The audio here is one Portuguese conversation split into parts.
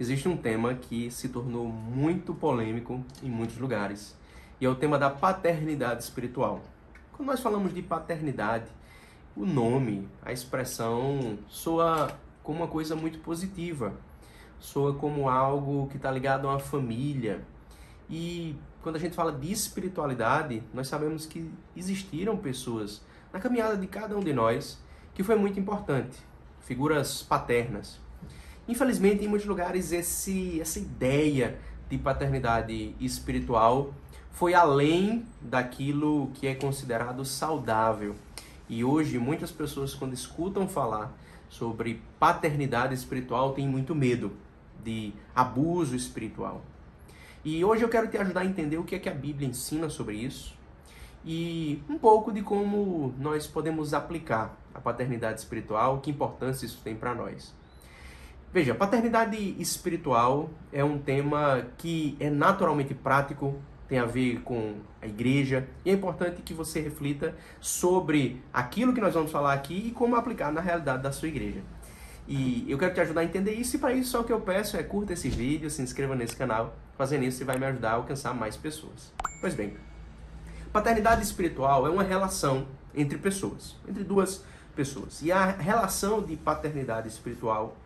existe um tema que se tornou muito polêmico em muitos lugares, e é o tema da paternidade espiritual. Quando nós falamos de paternidade, o nome, a expressão soa como uma coisa muito positiva, soa como algo que está ligado a uma família. E quando a gente fala de espiritualidade, nós sabemos que existiram pessoas na caminhada de cada um de nós que foi muito importante, figuras paternas. Infelizmente, em muitos lugares, essa ideia de paternidade espiritual foi além daquilo que é considerado saudável. E hoje, muitas pessoas, quando escutam falar sobre paternidade espiritual, têm muito medo de abuso espiritual. E hoje eu quero te ajudar a entender o que é que a Bíblia ensina sobre isso e um pouco de como nós podemos aplicar a paternidade espiritual, que importância isso tem para nós. Veja, paternidade espiritual é um tema que é naturalmente prático, tem a ver com a igreja, e é importante que você reflita sobre aquilo que nós vamos falar aqui e como aplicar na realidade da sua igreja. E eu quero te ajudar a entender isso, e para isso só o que eu peço é curta esse vídeo, se inscreva nesse canal. Fazendo isso, você vai me ajudar a alcançar mais pessoas. Pois bem, paternidade espiritual é uma relação entre pessoas, entre duas pessoas. E a relação de paternidade espiritual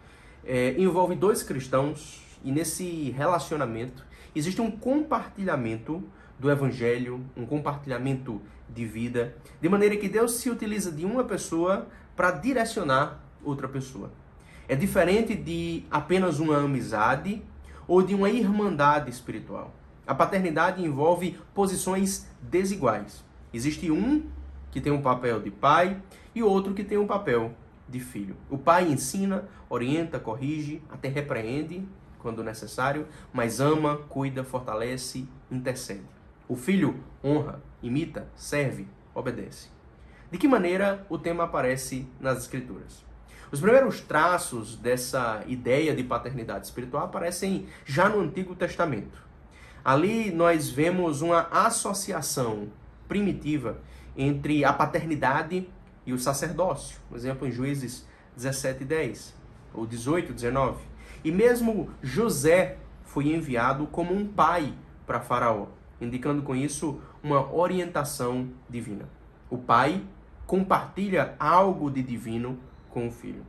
envolve dois cristãos, e nesse relacionamento existe um compartilhamento do evangelho, um compartilhamento de vida, de maneira que Deus se utiliza de uma pessoa para direcionar outra pessoa. É diferente de apenas uma amizade ou de uma irmandade espiritual. A paternidade envolve posições desiguais. Existe um que tem um papel de pai e outro que tem um papel de filho. O pai ensina, orienta, corrige, até repreende quando necessário, mas ama, cuida, fortalece, intercede. O filho honra, imita, serve, obedece. De que maneira o tema aparece nas Escrituras? Os primeiros traços dessa ideia de paternidade espiritual aparecem já no Antigo Testamento. Ali nós vemos uma associação primitiva entre a paternidade e o sacerdócio. Por exemplo, em Juízes 17:10 ou 18:19. E mesmo José foi enviado como um pai para Faraó, indicando com isso uma orientação divina. O pai compartilha algo de divino com o filho.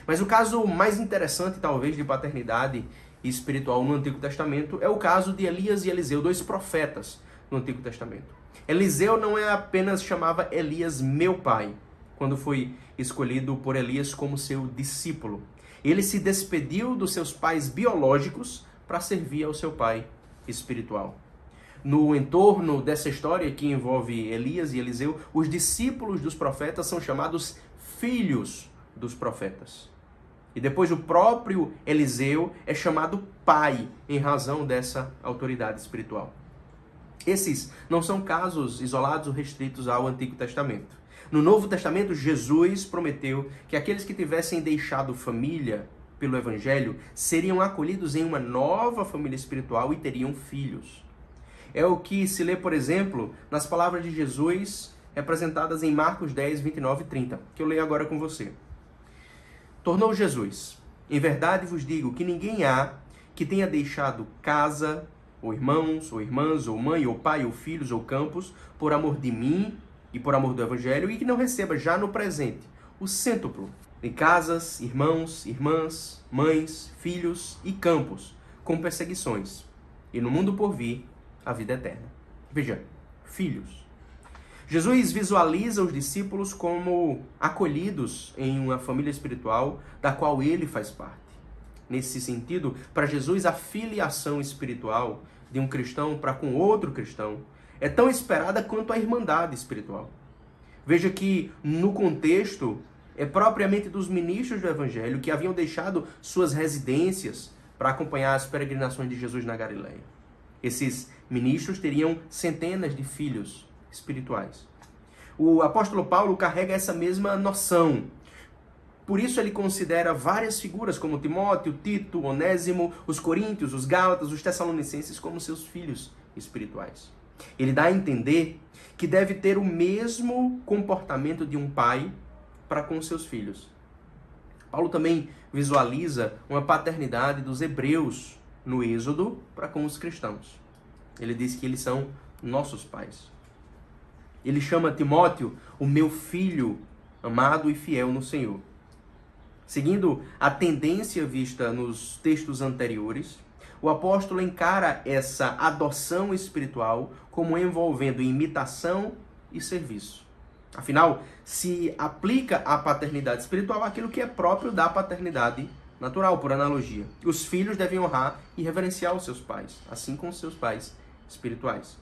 Mas o caso mais interessante, talvez, de paternidade espiritual no Antigo Testamento é o caso de Elias e Eliseu, dois profetas no Antigo Testamento. Eliseu não apenas chamava Elias meu pai, quando foi escolhido por Elias como seu discípulo. Ele se despediu dos seus pais biológicos para servir ao seu pai espiritual. No entorno dessa história que envolve Elias e Eliseu, os discípulos dos profetas são chamados filhos dos profetas. E depois o próprio Eliseu é chamado pai em razão dessa autoridade espiritual. Esses não são casos isolados ou restritos ao Antigo Testamento. No Novo Testamento, Jesus prometeu que aqueles que tivessem deixado família pelo Evangelho seriam acolhidos em uma nova família espiritual e teriam filhos. É o que se lê, por exemplo, nas palavras de Jesus representadas em Marcos 10, 29 e 30, que eu leio agora com você. Tornou Jesus: em verdade vos digo que ninguém há que tenha deixado casa, ou irmãos, ou irmãs, ou mãe, ou pai, ou filhos, ou campos, por amor de mim e por amor do Evangelho, e que não receba já no presente o cêntuplo em casas, irmãos, irmãs, mães, filhos e campos, com perseguições, e no mundo por vir a vida eterna. Veja, filhos. Jesus visualiza os discípulos como acolhidos em uma família espiritual da qual ele faz parte. Nesse sentido, para Jesus, a filiação espiritual de um cristão para com outro cristão é tão esperada quanto a irmandade espiritual. Veja que, no contexto, é propriamente dos ministros do Evangelho que haviam deixado suas residências para acompanhar as peregrinações de Jesus na Galileia. Esses ministros teriam centenas de filhos espirituais. O apóstolo Paulo carrega essa mesma noção. Por isso ele considera várias figuras como Timóteo, Tito, Onésimo, os coríntios, os gálatas, os tessalonicenses como seus filhos espirituais. Ele dá a entender que deve ter o mesmo comportamento de um pai para com seus filhos. A Paulo também visualiza uma paternidade dos hebreus no Êxodo para com os cristãos. Ele diz que eles são nossos pais. Ele chama Timóteo o meu filho amado e fiel no Senhor. Seguindo a tendência vista nos textos anteriores, o apóstolo encara essa adoção espiritual como envolvendo imitação e serviço. Afinal, se aplica à paternidade espiritual aquilo que é próprio da paternidade natural, por analogia. Os filhos devem honrar e reverenciar os seus pais, assim como os seus pais espirituais.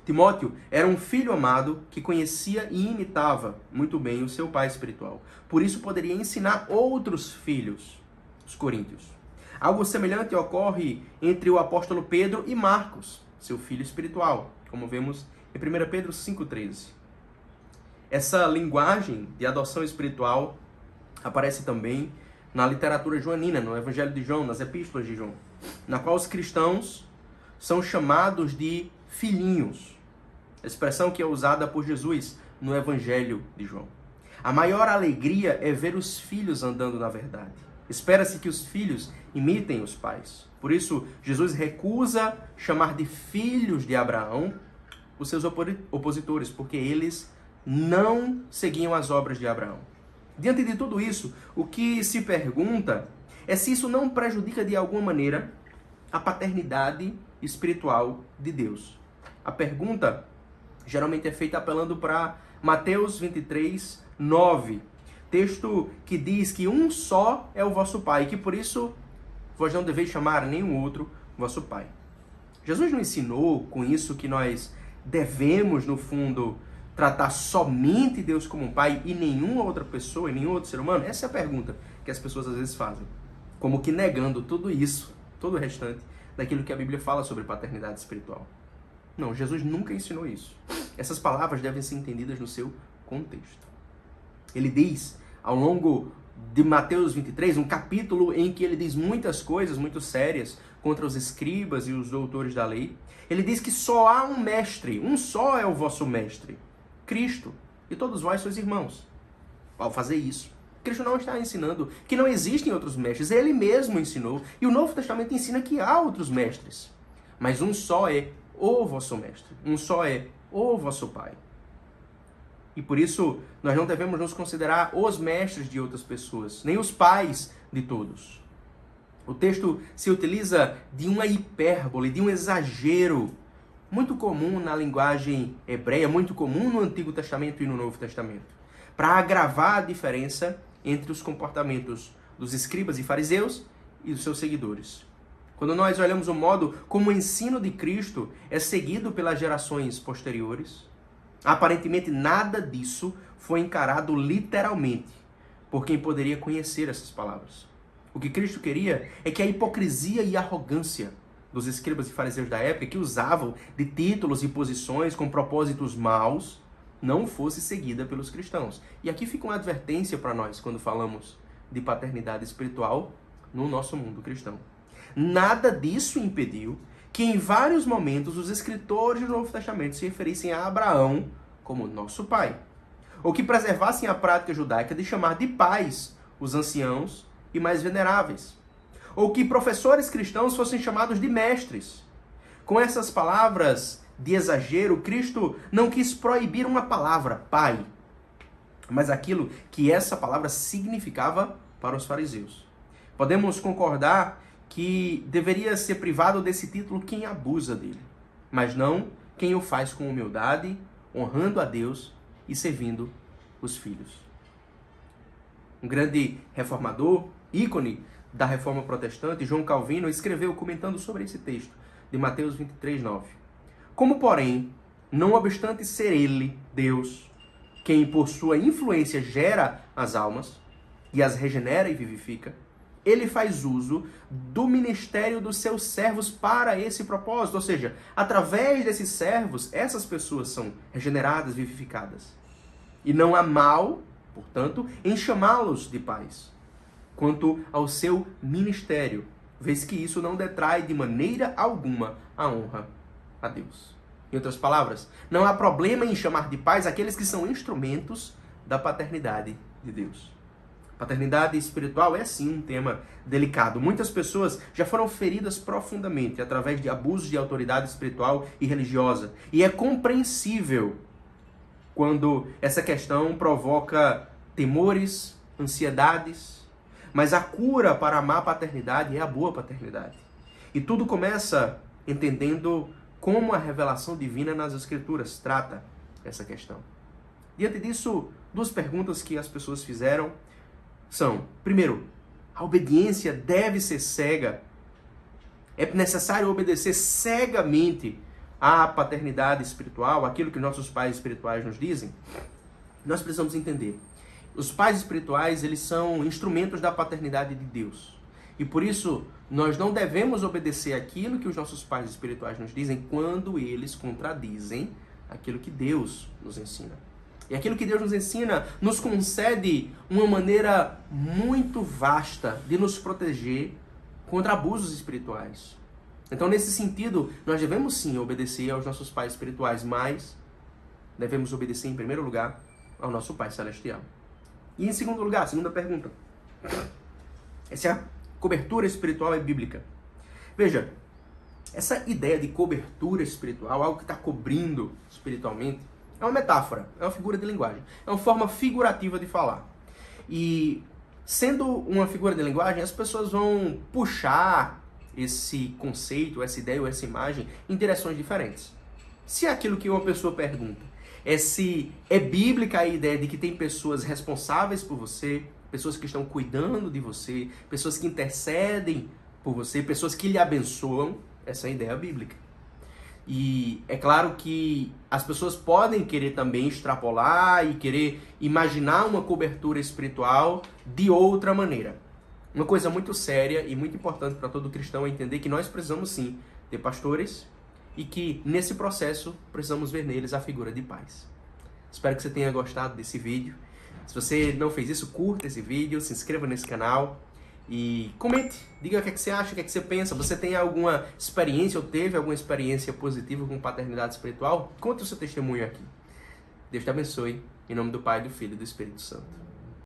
Timóteo era um filho amado que conhecia e imitava muito bem o seu pai espiritual. Por isso poderia ensinar outros filhos, os coríntios. Algo semelhante ocorre entre o apóstolo Pedro e Marcos, seu filho espiritual, como vemos em 1 Pedro 5,13. Essa linguagem de adoção espiritual aparece também na literatura joanina, no Evangelho de João, nas epístolas de João, na qual os cristãos são chamados de filhinhos, expressão que é usada por Jesus no Evangelho de João. A maior alegria é ver os filhos andando na verdade. Espera-se que os filhos imitem os pais. Por isso, Jesus recusa chamar de filhos de Abraão os seus opositores, porque eles não seguiam as obras de Abraão. Diante de tudo isso, o que se pergunta é se isso não prejudica de alguma maneira a paternidade espiritual de Deus. A pergunta geralmente é feita apelando para Mateus 23, 9, texto que diz que um só é o vosso Pai, e que por isso vós não deveis chamar nenhum outro vosso Pai. Jesus não ensinou com isso que nós devemos, no fundo, tratar somente Deus como um pai e nenhuma outra pessoa, e nenhum outro ser humano? Essa é a pergunta que as pessoas às vezes fazem. Como que negando tudo isso, todo o restante, daquilo que a Bíblia fala sobre paternidade espiritual. Não, Jesus nunca ensinou isso. Essas palavras devem ser entendidas no seu contexto. Ele diz, ao longo de Mateus 23, um capítulo em que ele diz muitas coisas muito sérias contra os escribas e os doutores da lei. Ele diz que só há um mestre, um só é o vosso mestre, Cristo, e todos vós sois irmãos. Ao fazer isso, Cristo não está ensinando que não existem outros mestres, ele mesmo ensinou, e o Novo Testamento ensina que há outros mestres, mas um só é o vosso mestre, um só é o vosso Pai. E por isso, nós não devemos nos considerar os mestres de outras pessoas, nem os pais de todos. O texto se utiliza de uma hipérbole, de um exagero, muito comum na linguagem hebreia, muito comum no Antigo Testamento e no Novo Testamento, para agravar a diferença entre os comportamentos dos escribas e fariseus e dos seus seguidores. Quando nós olhamos o modo como o ensino de Cristo é seguido pelas gerações posteriores, aparentemente nada disso foi encarado literalmente por quem poderia conhecer essas palavras. O que Cristo queria é que a hipocrisia e a arrogância dos escribas e fariseus da época, que usavam de títulos e posições com propósitos maus, não fosse seguida pelos cristãos. E aqui fica uma advertência para nós quando falamos de paternidade espiritual no nosso mundo cristão. Nada disso impediu que em vários momentos os escritores do Novo Testamento se referissem a Abraão como nosso pai, ou que preservassem a prática judaica de chamar de pais os anciãos e mais veneráveis, ou que professores cristãos fossem chamados de mestres. Com essas palavras de exagero, Cristo não quis proibir uma palavra, pai, mas aquilo que essa palavra significava para os fariseus. Podemos concordar que deveria ser privado desse título quem abusa dele, mas não quem o faz com humildade, honrando a Deus e servindo os filhos. Um grande reformador, ícone da Reforma Protestante, João Calvino, escreveu comentando sobre esse texto de Mateus 23, 9. Como, porém, não obstante ser ele, Deus, quem por sua influência gera as almas e as regenera e vivifica, ele faz uso do ministério dos seus servos para esse propósito. Ou seja, através desses servos, essas pessoas são regeneradas, vivificadas. E não há mal, portanto, em chamá-los de pais, quanto ao seu ministério, vez que isso não detrai de maneira alguma a honra a Deus. Em outras palavras, não há problema em chamar de pais aqueles que são instrumentos da paternidade de Deus. Paternidade espiritual é sim um tema delicado. Muitas pessoas já foram feridas profundamente através de abusos de autoridade espiritual e religiosa. E é compreensível quando essa questão provoca temores, ansiedades. Mas a cura para a má paternidade é a boa paternidade. E tudo começa entendendo como a revelação divina nas Escrituras trata essa questão. Diante disso, duas perguntas que as pessoas fizeram são, primeiro, a obediência deve ser cega? É necessário obedecer cegamente à paternidade espiritual, aquilo que nossos pais espirituais nos dizem? Nós precisamos entender. Os pais espirituais, eles são instrumentos da paternidade de Deus. E por isso, nós não devemos obedecer aquilo que os nossos pais espirituais nos dizem quando eles contradizem aquilo que Deus nos ensina. E aquilo que Deus nos ensina nos concede uma maneira muito vasta de nos proteger contra abusos espirituais. Então, nesse sentido, nós devemos sim obedecer aos nossos pais espirituais, mas devemos obedecer em primeiro lugar ao nosso Pai Celestial. E em segundo lugar, segunda pergunta. Essa cobertura espiritual é bíblica. Veja, essa ideia de cobertura espiritual, algo que está cobrindo espiritualmente, é uma metáfora, é uma figura de linguagem, é uma forma figurativa de falar. E sendo uma figura de linguagem, as pessoas vão puxar esse conceito, essa ideia ou essa imagem em direções diferentes. Se aquilo que uma pessoa pergunta é se é bíblica a ideia de que tem pessoas responsáveis por você, pessoas que estão cuidando de você, pessoas que intercedem por você, pessoas que lhe abençoam, essa é a ideia bíblica. E é claro que as pessoas podem querer também extrapolar e querer imaginar uma cobertura espiritual de outra maneira. Uma coisa muito séria e muito importante para todo cristão é entender que nós precisamos sim ter pastores e que nesse processo precisamos ver neles a figura de pais. Espero que você tenha gostado desse vídeo. Se você não fez isso, curta esse vídeo, se inscreva nesse canal e comente, diga o que é que você acha, o que é que você pensa. Você tem alguma experiência ou teve alguma experiência positiva com paternidade espiritual? Conte o seu testemunho aqui. Deus te abençoe, em nome do Pai, do Filho e do Espírito Santo.